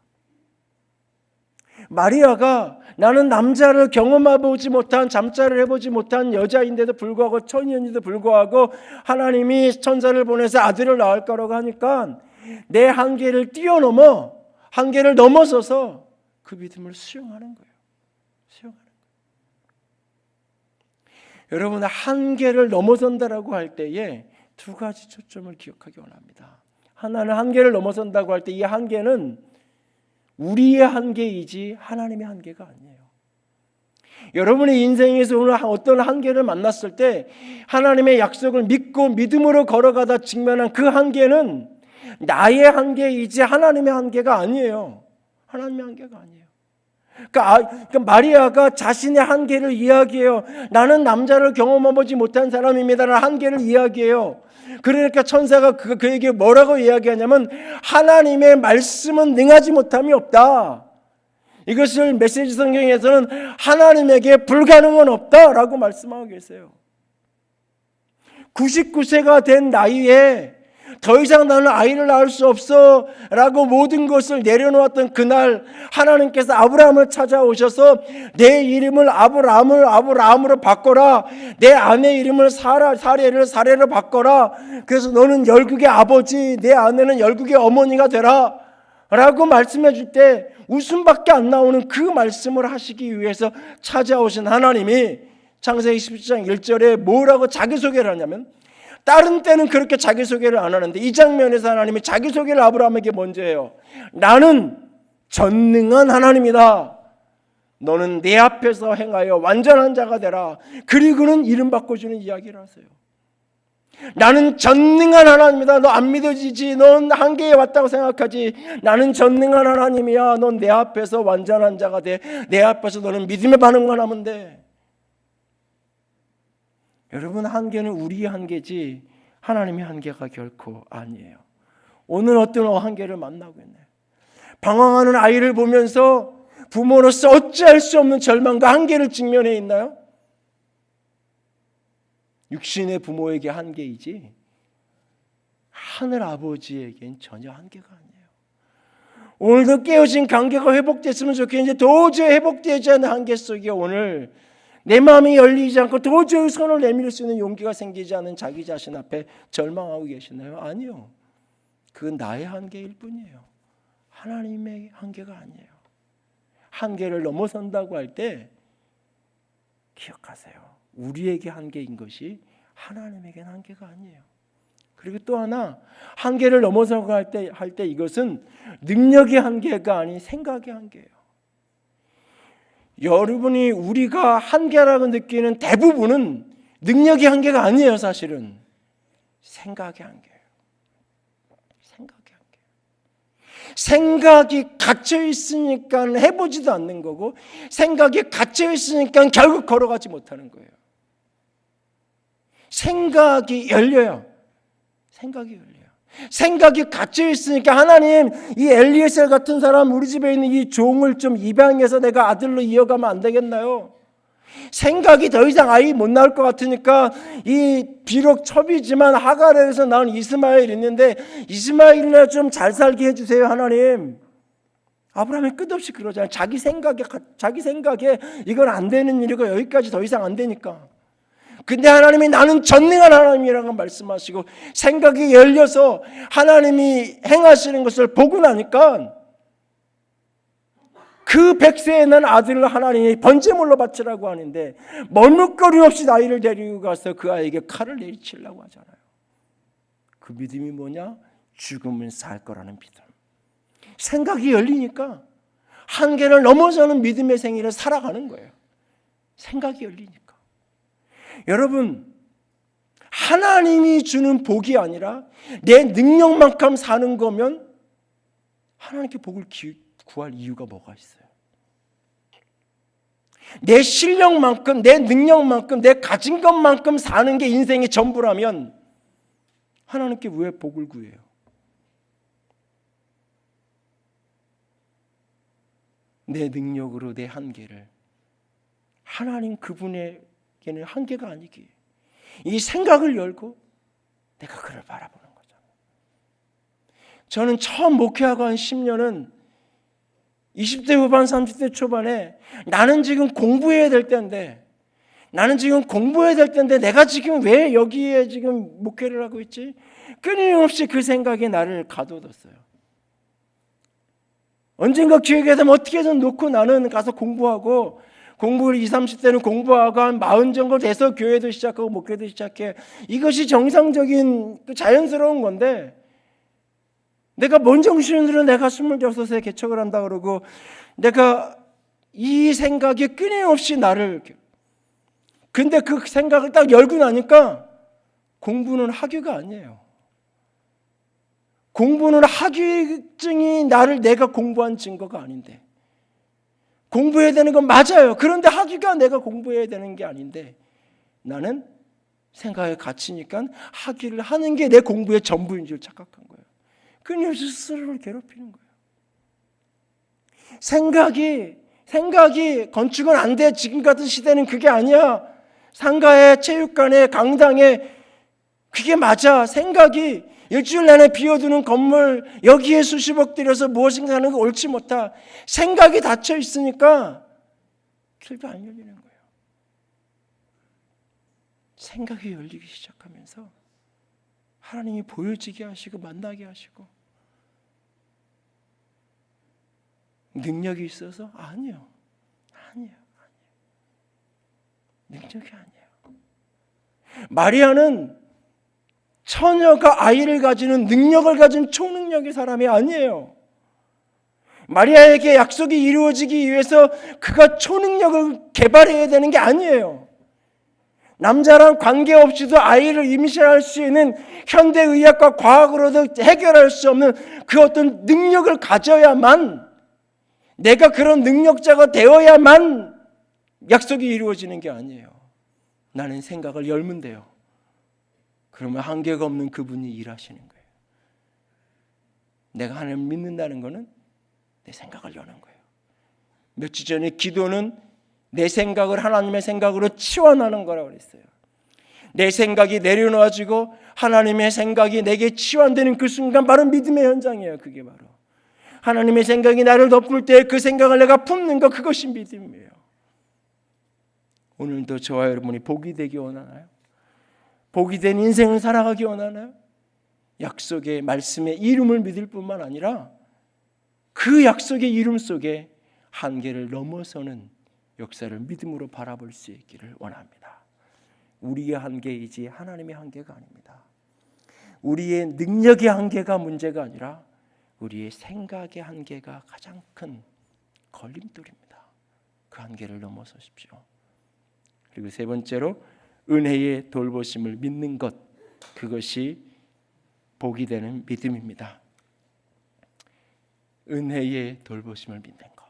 마리아가 나는 남자를 경험해보지 못한, 잠자를 해보지 못한 여자인데도 불구하고, 처녀인데도 불구하고 하나님이 천사를 보내서 아들을 낳을 거라고 하니까 내 한계를 뛰어넘어, 한계를 넘어서서 그 믿음을 수용하는 거예요. 수용하는 거예요. 여러분, 한계를 넘어선다라고 할 때에 두 가지 초점을 기억하기 원합니다. 하나는 한계를 넘어선다고 할 때 이 한계는 우리의 한계이지 하나님의 한계가 아니에요. 여러분의 인생에서 오늘 어떤 한계를 만났을 때 하나님의 약속을 믿고 믿음으로 걸어가다 직면한 그 한계는 나의 한계이지 하나님의 한계가 아니에요. 하나님의 한계가 아니에요. 그러니까 마리아가 자신의 한계를 이야기해요. 나는 남자를 경험해보지 못한 사람입니다라는 한계를 이야기해요. 그러니까 천사가 그에게 뭐라고 이야기하냐면 하나님의 말씀은 능하지 못함이 없다. 이것을 메시지 성경에서는 하나님에게 불가능은 없다라고 말씀하고 계세요. 99세가 된 나이에 더 이상 나는 아이를 낳을 수 없어 라고 모든 것을 내려놓았던 그날 하나님께서 아브라함을 찾아오셔서 내 이름을 아브라함으로 바꿔라, 내 아내 이름을 사레로 바꿔라, 그래서 너는 열국의 아버지, 내 아내는 열국의 어머니가 되라 라고 말씀해 줄 때 웃음밖에 안 나오는 그 말씀을 하시기 위해서 찾아오신 하나님이 창세기 17장 1절에 뭐라고 자기소개를 하냐면, 다른 때는 그렇게 자기소개를 안 하는데 이 장면에서 하나님이 자기소개를 아브라함에게 먼저 해요. 나는 전능한 하나님이다. 너는 내 앞에서 행하여 완전한 자가 되라. 그리고는 이름 바꿔주는 이야기를 하세요. 나는 전능한 하나님이다. 너 안 믿어지지? 넌 한계에 왔다고 생각하지? 나는 전능한 하나님이야. 넌 내 앞에서 완전한 자가 돼. 내 앞에서 너는 믿음의 반응만 하면 돼. 여러분, 한계는 우리의 한계지 하나님의 한계가 결코 아니에요. 오늘 어떤 한계를 만나고 있나요? 방황하는 아이를 보면서 부모로서 어찌할 수 없는 절망과 한계를 직면해 있나요? 육신의 부모에게 한계이지 하늘 아버지에겐 전혀 한계가 아니에요. 오늘도 깨어진 관계가 회복됐으면 좋겠는데 도저히 회복되지 않는 한계 속에 오늘 내 마음이 열리지 않고 도저히 손을 내밀 수 있는 용기가 생기지 않은 자기 자신 앞에 절망하고 계시나요? 아니요. 그건 나의 한계일 뿐이에요. 하나님의 한계가 아니에요. 한계를 넘어선다고 할 때 기억하세요. 우리에게 한계인 것이 하나님에게는 한계가 아니에요. 그리고 또 하나, 한계를 넘어서고 할 때 이것은 능력의 한계가 아닌 생각의 한계예요. 여러분이 우리가 한계라고 느끼는 대부분은 능력의 한계가 아니에요. 사실은 생각의 한계예요. 생각의 한계. 생각이 갇혀 있으니까 해보지도 않는 거고, 생각이 갇혀 있으니까 결국 걸어가지 못하는 거예요. 생각이 열려요. 생각이 열려요. 생각이 갇혀 있으니까 하나님, 이 엘리에셀 같은 사람, 우리 집에 있는 이 종을 좀 입양해서 내가 아들로 이어가면 안 되겠나요? 생각이 더 이상 아이 못 낳을 것 같으니까 이 비록 첩이지만 하갈에서 낳은 이스마엘이 있는데 이스마엘이나 좀 잘 살게 해주세요 하나님. 아브라함이 끝없이 그러잖아요. 자기 생각에 이건 안 되는 일이고 여기까지 더 이상 안 되니까. 근데 하나님이 나는 전능한 하나님이라고 말씀하시고 생각이 열려서 하나님이 행하시는 것을 보고 나니까 그 100세에 난 아들을 하나님이 번제물로 바치라고 하는데 머뭇거림 없이 아이를 데리고 가서 그 아이에게 칼을 내리치려고 하잖아요. 그 믿음이 뭐냐? 죽으면 살 거라는 믿음. 생각이 열리니까 한계를 넘어서는 믿음의 생애를 살아가는 거예요. 생각이 열리니까. 여러분, 하나님이 주는 복이 아니라 내 능력만큼 사는 거면 하나님께 복을 구할 이유가 뭐가 있어요? 내 실력만큼, 내 능력만큼, 내 가진 것만큼 사는 게 인생의 전부라면 하나님께 왜 복을 구해요? 내 능력으로 내 한계를, 하나님 그분에게는 한계가 아니기에 이 생각을 열고 내가 그를 바라보는 거잖아요. 저는 처음 목회하고 한 10년은 20대 후반 30대 초반에 나는 지금 공부해야 될 때인데, 내가 지금 왜 여기에 지금 목회를 하고 있지? 끊임없이 그 생각이 나를 가둬뒀어요. 언젠가 기회가 되면 어떻게든 놓고 나는 가서 공부하고, 공부를 20, 30대는 공부하고 한 40 정도 돼서 교회도 시작하고 목회도 시작해. 이것이 정상적인 자연스러운 건데, 내가 뭔 정신으로 내가 26에 개척을 한다 그러고, 내가 이 생각이 끊임없이 나를, 근데 그 생각을 딱 열고 나니까 공부는 학위가 아니에요. 공부는 학위증이 내가 공부한 증거가 아닌데, 공부해야 되는 건 맞아요. 그런데 학위가 내가 공부해야 되는 게 아닌데, 나는 생각에 갇히니까 학위를 하는 게 내 공부의 전부인 줄 착각한 거예요. 끊임없이 스스로를 괴롭히는 거예요. 생각이 건축은 안 돼. 지금 같은 시대는 그게 아니야. 상가에, 체육관에, 강당에, 그게 맞아. 생각이 일주일 내내 비워두는 건물, 여기에 수십억 들여서 무엇인가 하는 거 옳지 못하. 생각이 닫혀 있으니까 길도 안 열리는 거예요. 생각이 열리기 시작하면서 하나님이 보여지게 하시고 만나게 하시고, 능력이 있어서? 아니요. 능력이 아니에요. 마리아는 처녀가 아이를 가지는 능력을 가진 초능력의 사람이 아니에요. 마리아에게 약속이 이루어지기 위해서 그가 초능력을 개발해야 되는 게 아니에요. 남자랑 관계없이도 아이를 임신할 수 있는 현대의학과 과학으로도 해결할 수 없는 그 어떤 능력을 가져야만, 내가 그런 능력자가 되어야만 약속이 이루어지는 게 아니에요. 나는 생각을 열면 돼요. 그러면 한계가 없는 그분이 일하시는 거예요. 내가 하나님을 믿는다는 것은 내 생각을 여는 거예요. 며칠 전에 기도는 내 생각을 하나님의 생각으로 치환하는 거라고 그랬어요. 내 생각이 내려놓아지고 하나님의 생각이 내게 치환되는 그 순간 바로 믿음의 현장이에요. 그게 바로 하나님의 생각이 나를 덮을 때 그 생각을 내가 품는 것, 그것이 믿음이에요. 오늘도 저와 여러분이 복이 되기 원하나요? 복이 된 인생을 살아가기 원하나요? 약속의 말씀의 이름을 믿을 뿐만 아니라 그 약속의 이름 속에 한계를 넘어서는 역사를 믿음으로 바라볼 수 있기를 원합니다. 우리의 한계이지 하나님의 한계가 아닙니다. 우리의 능력의 한계가 문제가 아니라 우리의 생각의 한계가 가장 큰 걸림돌입니다. 그 한계를 넘어서십시오. 그리고 세 번째로 은혜의 돌보심을 믿는 것, 그것이 복이 되는 믿음입니다. 은혜의 돌보심을 믿는 것.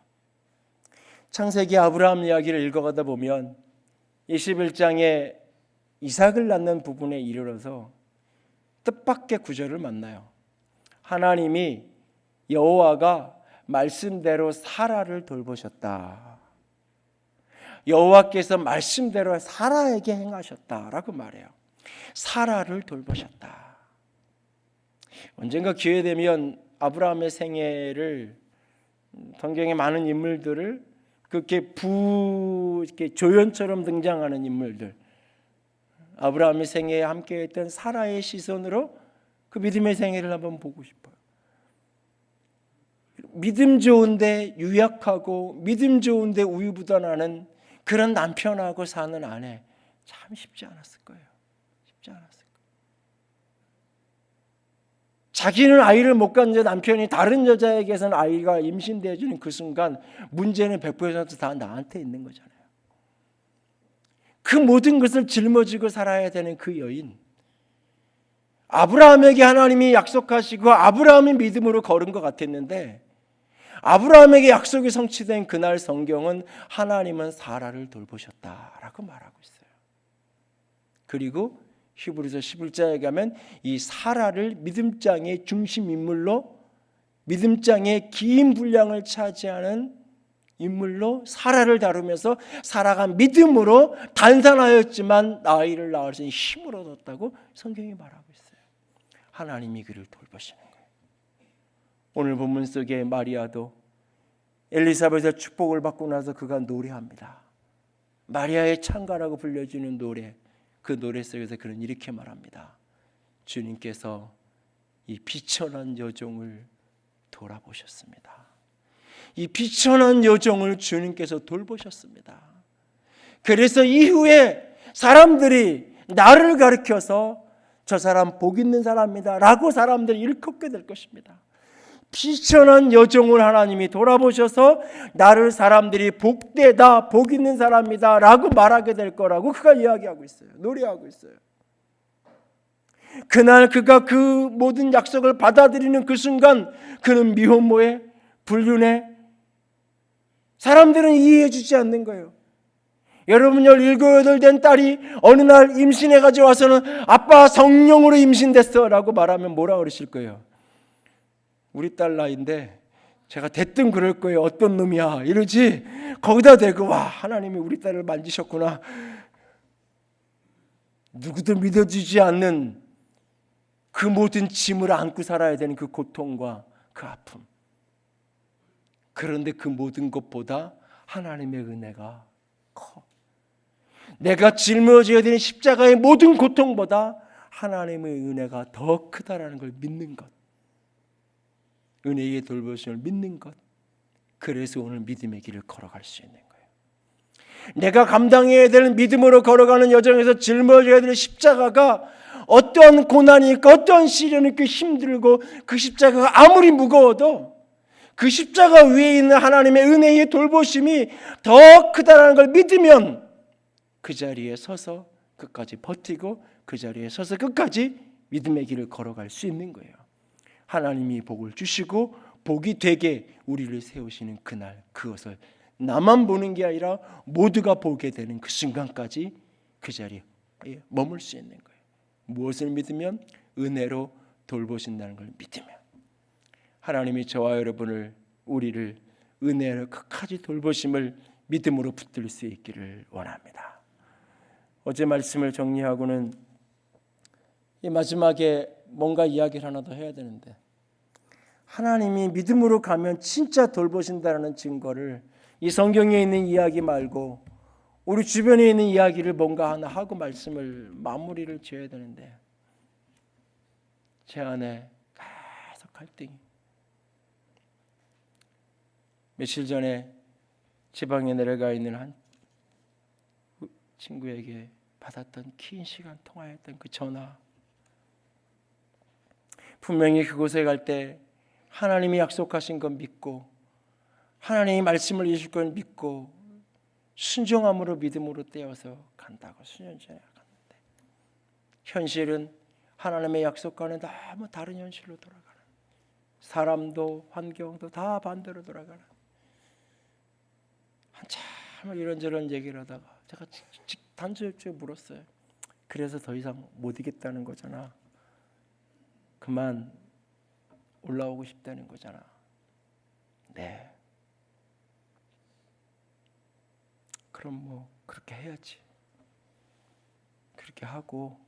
창세기 아브라함 이야기를 읽어가다 보면 21장에 이삭을 낳는 부분에 이르러서 뜻밖의 구절을 만나요. 하나님이, 여호와가 말씀대로 사라를 돌보셨다. 여호와께서 말씀대로 사라에게 행하셨다라고 말해요. 사라를 돌보셨다. 언젠가 기회 되면 아브라함의 생애를, 성경의 많은 인물들을 그렇게 이렇게 조연처럼 등장하는 인물들, 아브라함의 생애에 함께했던 사라의 시선으로 그 믿음의 생애를 한번 보고 싶어요. 믿음 좋은데 유약하고 믿음 좋은데 우유부단하는 그런 남편하고 사는 아내, 참 쉽지 않았을 거예요. 자기는 아이를 못 갖는데 남편이 다른 여자에게서는 아이가 임신되어지는 그 순간 문제는 100% 다 나한테 있는 거잖아요. 그 모든 것을 짊어지고 살아야 되는 그 여인, 아브라함에게 하나님이 약속하시고 아브라함이 믿음으로 걸은 것 같았는데 아브라함에게 약속이 성취된 그날 성경은 하나님은 사라를 돌보셨다라고 말하고 있어요. 그리고 히브리서 11장에 가면 이 사라를 믿음장의 중심 인물로, 믿음장의 긴 분량을 차지하는 인물로 사라를 다루면서 사라가 믿음으로 단산하였지만 아이를 낳을 수 있는 힘을 얻었다고 성경이 말하고 있어요. 하나님이 그를 돌보시는 거예요. 오늘 본문 속에 마리아도 엘리사벳의 축복을 받고 나서 그가 노래합니다. 마리아의 창가라고 불려지는 노래, 그 노래 속에서 그는 이렇게 말합니다. 주님께서 이 비천한 여종을 돌아보셨습니다. 이 비천한 여종을 주님께서 돌보셨습니다. 그래서 이후에 사람들이 나를 가리켜서 저 사람 복 있는 사람이다 라고 사람들이 일컫게 될 것입니다. 비천한 여종을 하나님이 돌아보셔서 나를 사람들이 복되다, 복 있는 사람이다 라고 말하게 될 거라고 그가 이야기하고 있어요. 노래하고 있어요. 그날 그가 그 모든 약속을 받아들이는 그 순간 그는 미혼모에, 불륜에, 사람들은 이해해 주지 않는 거예요. 여러분 17, 18 된 딸이 어느 날 임신해가지고 와서는 아빠 성령으로 임신됐어 라고 말하면 뭐라 그러실 거예요? 우리 딸 나이인데 제가 대뜸 그럴 거예요. 어떤 놈이야 이러지. 거기다 대고 와 하나님이 우리 딸을 만지셨구나. 누구도 믿어주지 않는 그 모든 짐을 안고 살아야 되는 그 고통과 그 아픔. 그런데 그 모든 것보다 하나님의 은혜가 커. 내가 짊어져야 되는 십자가의 모든 고통보다 하나님의 은혜가 더 크다라는 걸 믿는 것. 은혜의 돌보심을 믿는 것. 그래서 오늘 믿음의 길을 걸어갈 수 있는 거예요. 내가 감당해야 될 믿음으로 걸어가는 여정에서 짊어져야 될 십자가가 어떠한 고난이 있고 어떠한 시련이 있고 힘들고 그 십자가가 아무리 무거워도 그 십자가 위에 있는 하나님의 은혜의 돌보심이 더 크다는 걸 믿으면 그 자리에 서서 끝까지 버티고 그 자리에 서서 끝까지 믿음의 길을 걸어갈 수 있는 거예요. 하나님이 복을 주시고 복이 되게 우리를 세우시는 그날, 그것을 나만 보는 게 아니라 모두가 보게 되는 그 순간까지 그 자리에 머물 수 있는 거예요. 무엇을 믿으면? 은혜로 돌보신다는 걸 믿으면. 하나님이 저와 여러분을, 우리를 은혜로 끝까지 돌보심을 믿음으로 붙들 수 있기를 원합니다. 어제 말씀을 정리하고는 이 마지막에 뭔가 이야기를 하나 더 해야 되는데, 하나님이 믿음으로 가면 진짜 돌보신다는 증거를 이 성경에 있는 이야기 말고 우리 주변에 있는 이야기를 뭔가 하나 하고 말씀을 마무리를 지어야 되는데, 제 안에 계속 갈등이. 며칠 전에 지방에 내려가 있는 한 친구에게 받았던 긴 시간 통화했던 그 전화, 분명히 그곳에 갈 때 하나님이 약속하신 건 믿고 하나님이 말씀을 이루실 건 믿고 순종함으로 믿음으로 떼어서 간다고 수년 전에 갔는데, 현실은 하나님의 약속과는 너무 다른 현실로 돌아가는, 사람도 환경도 다 반대로 돌아가는, 한참을 이런저런 얘기를 하다가 제가 단조롭게 물었어요. 그래서 더 이상 못 이겠다는 거잖아. 그만 올라오고 싶다는 거잖아. 네. 그럼 뭐 그렇게 해야지. 그렇게 하고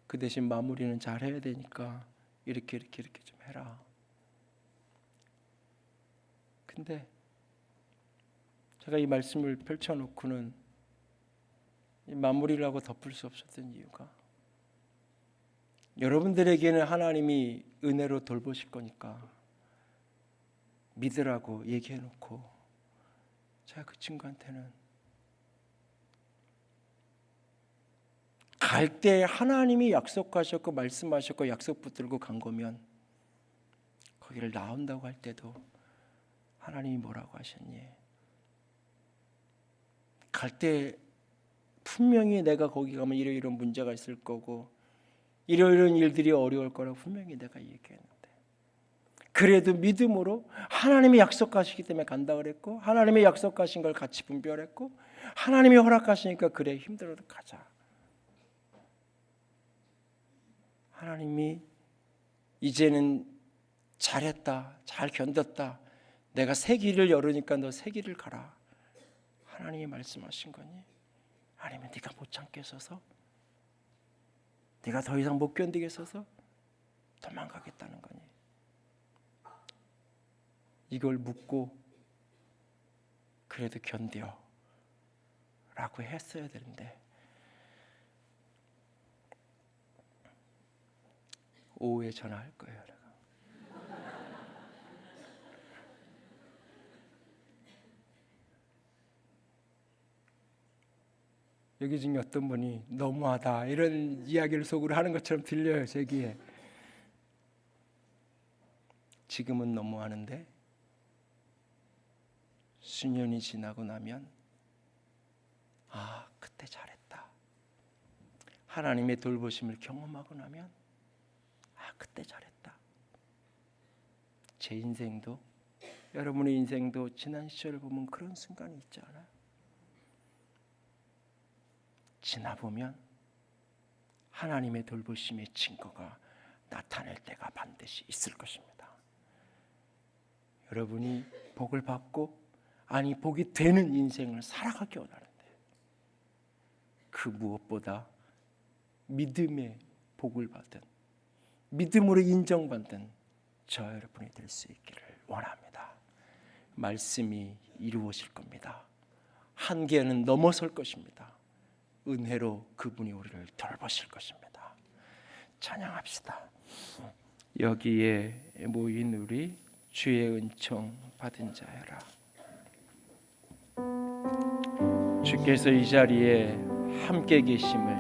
그 대신 마무리는 잘 해야 되니까 이렇게 좀 해라. 근데 제가 이 말씀을 펼쳐놓고는 이 마무리를 하고 덮을 수 없었던 이유가, 여러분들에게는 하나님이 은혜로 돌보실 거니까 믿으라고 얘기해놓고, 제가 그 친구한테는 갈 때 하나님이 약속하셨고 말씀하셨고 약속 붙들고 간 거면 거기를 나온다고 할 때도 하나님이 뭐라고 하셨니? 갈 때 분명히 내가 거기 가면 이런 문제가 있을 거고 이런 일들이 어려울 거라고 분명히 내가 얘기했는데, 그래도 믿음으로 하나님이 약속하시기 때문에 간다 그랬고, 하나님이 약속하신 걸 같이 분별했고, 하나님이 허락하시니까 그래 힘들어도 가자. 하나님이 이제는 잘했다, 잘 견뎠다, 내가 새 길을 열으니까 너 새 길을 가라. 하나님이 말씀하신 거니? 아니면 네가 못 참겠어서? 네가 더 이상 못 견디겠어서 도망가겠다는 거니? 이걸 묻고 그래도 견뎌 라고 했어야 되는데, 오후에 전화할 거예요. 내가. 여기 중에 어떤 분이 너무하다 이런 이야기를 속으로 하는 것처럼 들려요. 제 귀에. 지금은 너무하는데 수년이 지나고 나면 아, 그때 잘했다. 하나님의 돌보심을 경험하고 나면 아, 그때 잘했다. 제 인생도, 여러분의 인생도 지난 시절을 보면 그런 순간이 있지 않아요? 지나보면 하나님의 돌보심의 증거가 나타날 때가 반드시 있을 것입니다. 여러분이 복을 받고, 아니 복이 되는 인생을 살아가기 원하는데, 그 무엇보다 믿음의 복을 받은, 믿음으로 인정받는 저 여러분이 될 수 있기를 원합니다. 말씀이 이루어질 겁니다. 한계는 넘어설 것입니다. 은혜로 그분이 우리를 돌보실 것입니다. 찬양합시다. 여기에 모인 우리 주의 은총 받은 자여라. 주께서 이 자리에 함께 계심을,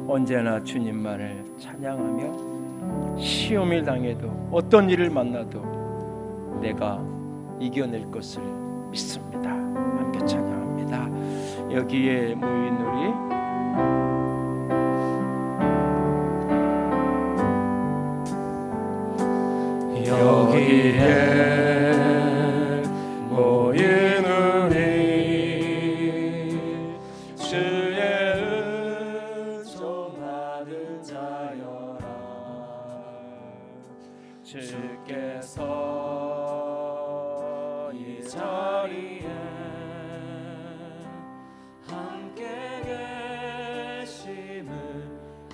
언제나 주님만을 찬양하며 시험을 당해도 어떤 일을 만나도 내가 이겨낼 것을 믿습니다. 함께 찬양합니다. 여기에 모인 우리 여기에 모인 우리 주의 은총 받은 자여라. 주께서 이 자리에 함께 계심을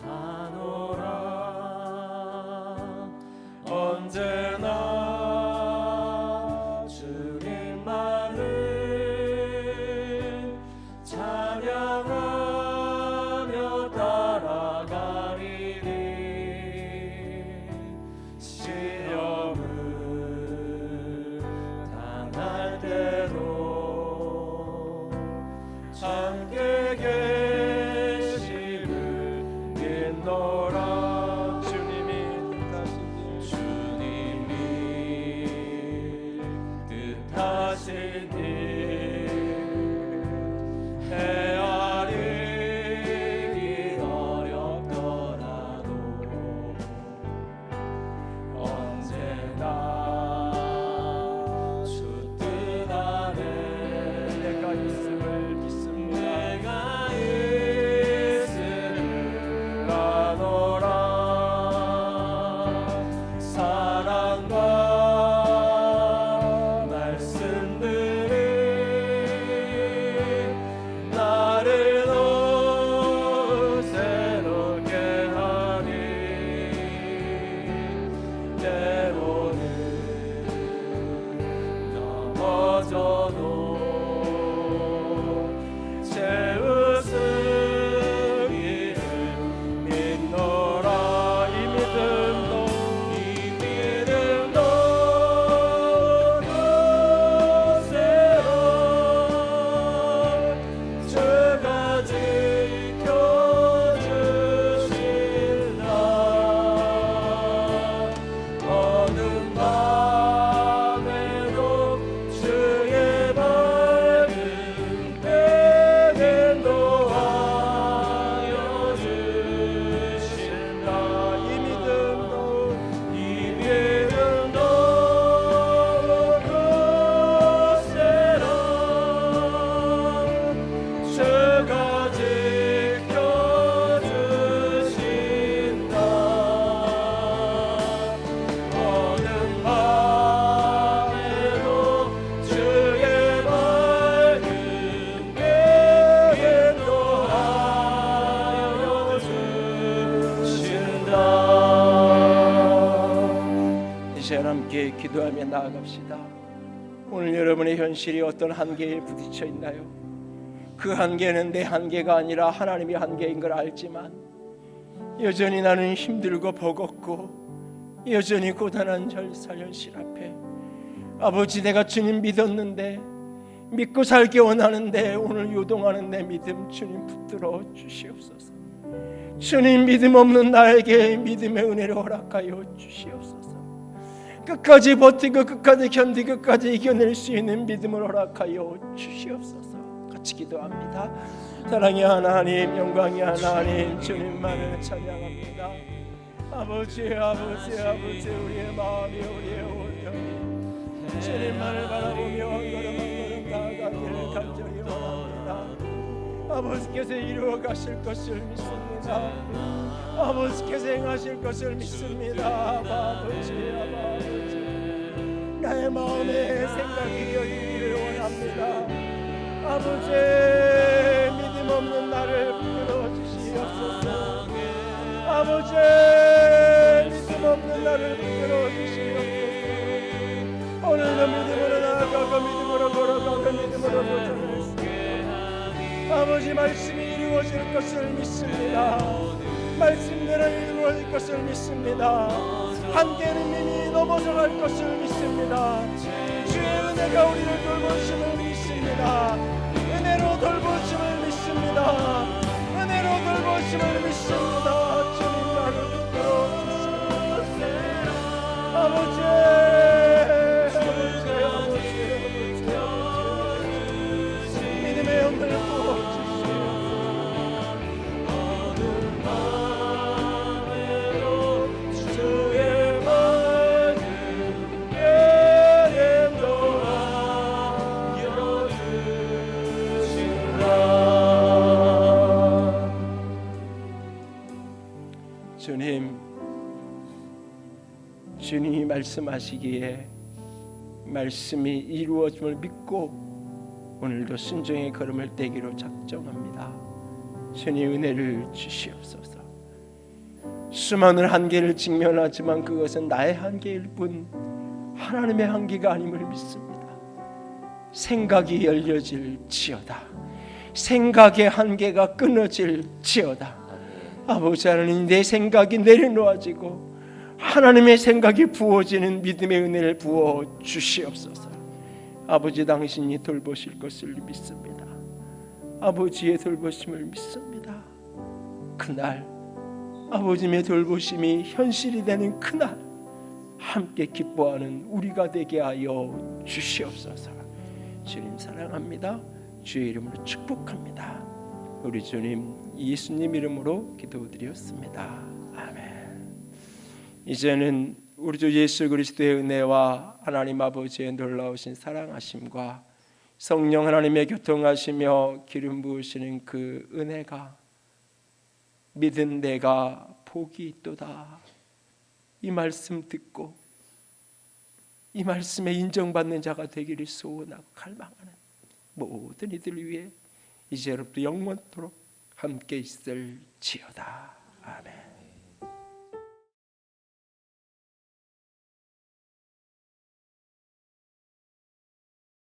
아노라. 언제나 주님만을 찬양하며 따라가리니. 시험을 당할 때도 함께 계심을 믿노라. 주님이 뜻하신 일 헤아리기 어렵더라도 언제나 주 뜻 안에 내가 있음을 믿습니다. 내가 있음을 아노라. 사랑과 말씀들이 나를 더욱 새롭게 하니. 때로는 넘어져도 제 웃음이를 믿노라. 이 믿음도 새로 주가 지켜주신다. 어둠 밤에도 주의 발 기도하며 나아갑시다. 오늘 여러분의 현실이 어떤 한계에 부딪혀 있나요? 그 한계는 내 한계가 아니라 하나님의 한계인 걸 알지만 여전히 나는 힘들고 버겁고 여전히 고단한 현실 앞에 아버지, 내가 주님 믿었는데, 믿고 살기 원하는데 오늘 요동하는 내 믿음 주님 붙들어 주시옵소서. 주님, 믿음 없는 나에게 믿음의 은혜를 허락하여 주시옵소서. 끝까지 버티고 끝까지 견디고 끝까지 이겨낼 수 있는 믿음을 허락하여 주시옵소서. 같이 기도합니다. 사랑의 하나님, 영광의 하나님, 주님만을 찬양합니다. 아버지, 아버지, 아버지, 우리의 마음이, 우리의 온전히 주님만을 바라보며 한 걸음 한 걸음 나아가기를 간절히 원합니다. 아버지께서 이루어 가실 것을 믿습니다. 아버지께서 행하실 것을 믿습니다. 아버지, 나의 마음에 생각이 열리기를 원합니다. 아버지, 믿음 없는 나를 붙들어 주시옵소서. 아버지, 믿음 없는 나를 붙들어 주시옵소서. 오늘도 믿음으로 나아가고 믿음으로 걸어가고 믿음으로 도전할 수 있도록 아버지, 말씀이 이루어질 것을 믿습니다. 말씀대로 이루어질 것을 믿습니다. 한계는 이미 넘어져 갈 것을 믿습니다. 주의 은혜가 우리를 돌보심을 믿습니다. 은혜로 돌보심을 믿습니다. 은혜로 돌보심을 믿습니다. 주님, 나를 붙들어 주시옵소서. 아버지, 믿음의 영을 부어주시옵소서. 주님이 말씀하시기에 말씀이 이루어짐을 믿고 오늘도 순종의 걸음을 떼기로 작정합니다. 주님, 은혜를 주시옵소서. 수많은 한계를 직면하지만 그것은 나의 한계일 뿐 하나님의 한계가 아님을 믿습니다. 생각이 열려질지어다. 생각의 한계가 끊어질지어다. 아버지 하나님, 내 생각이 내려놓아지고 하나님의 생각이 부어지는 믿음의 은혜를 부어 주시옵소서. 아버지, 당신이 돌보실 것을 믿습니다. 아버지의 돌보심을 믿습니다. 그날 아버지의 돌보심이 현실이 되는 그날 함께 기뻐하는 우리가 되게 하여 주시옵소서. 주님 사랑합니다. 주의 이름으로 축복합니다. 우리 주님 예수님 이름으로 기도드렸습니다. 아멘. 이제는 우리 주 예수 그리스도의 은혜와 하나님 아버지의 놀라우신 사랑하심과 성령 하나님의 교통하시며 기름 부으시는 그 은혜가 믿은 내가 복이 있도다, 이 말씀 듣고 이 말씀에 인정받는 자가 되기를 소원하고 갈망하는 모든 이들 위해 이제로부터 영원토록 함께 있을지어다. 아멘.